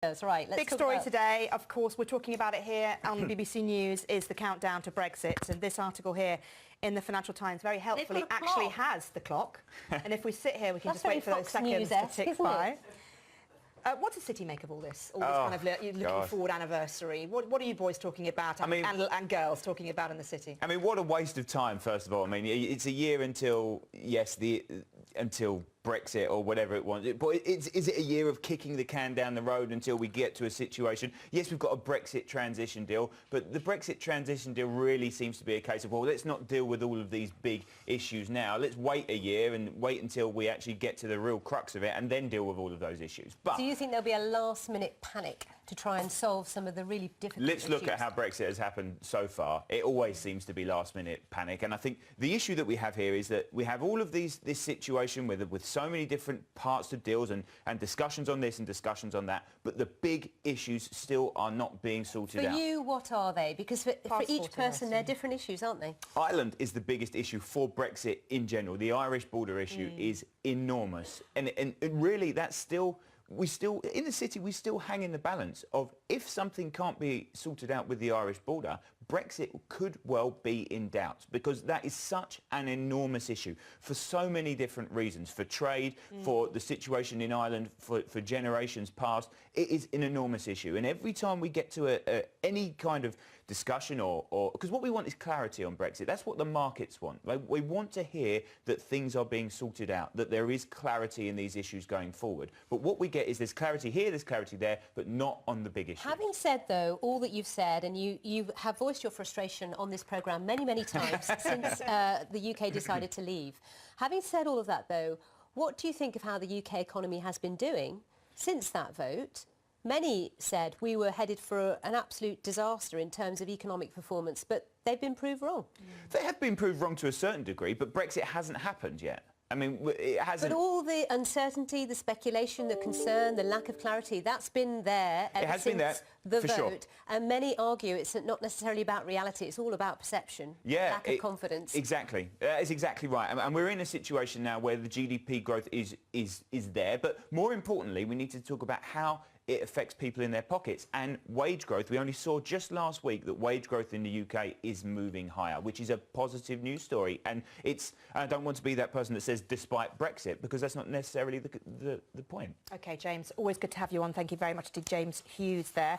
That's right. Big story today, of course, we're talking about it here on BBC News, is the countdown to Brexit. And this article here in the Financial Times very helpfully actually has the clock. And if we sit here, we can just wait for those seconds to tick by. What does City make of all this? All this kind of looking forward anniversary? What are you boys talking about and girls talking about in the City? I mean, what a waste of time, first of all. I mean, it's a year until, yes, until Brexit or whatever it wants. But is it a year of kicking the can down the road until we get to a situation? Yes, we've got a Brexit transition deal, but the Brexit transition deal really seems to be a case of, well, let's not deal with all of these big issues now. Let's wait a year and wait until we actually get to the real crux of it and then deal with all of those issues. But do you think there'll be a last-minute panic to try and solve some of the really difficult issues? Let's look at how Brexit has happened so far. It always seems to be last-minute panic. And I think the issue that we have here is that we have all of this situation with so many different parts to deals and discussions on this and discussions on that, but the big issues still are not being sorted out. For you, what are they? Because for each person, they're different issues, aren't they? Ireland is the biggest issue for Brexit in general. The Irish border issue is enormous. And really, that's still... in the City, we still hang in the balance of if something can't be sorted out with the Irish border, Brexit could well be in doubt, because that is such an enormous issue for so many different reasons, for trade, for the situation in Ireland, for generations past. It is an enormous issue. And every time we get to any kind of discussion or because what we want is clarity on Brexit. That's what the markets want. We want to hear that things are being sorted out, that there is clarity in these issues going forward. But what we get is there's clarity here, there's clarity there, but not on the big issues. Having said, though, all that you've said, and you have voiced your frustration on this programme many, many times since the UK decided to leave. Having said all of that, though, what do you think of how the UK economy has been doing since that vote? Many said we were headed for an absolute disaster in terms of economic performance, but they've been proved wrong. They have been proved wrong to a certain degree, but Brexit hasn't happened yet. I mean, it hasn't... But all the uncertainty, the speculation, the concern, the lack of clarity, that's been there ever since the vote. Sure. And many argue it's not necessarily about reality, it's all about perception, lack of confidence. Exactly. That is exactly right. And we're in a situation now where the GDP growth is there, but more importantly, we need to talk about how it affects people in their pockets. And wage growth, we only saw just last week that wage growth in the UK is moving higher, which is a positive news story. And I don't want to be that person that says despite Brexit, because that's not necessarily the point. OK, James, always good to have you on. Thank you very much to James Hughes there.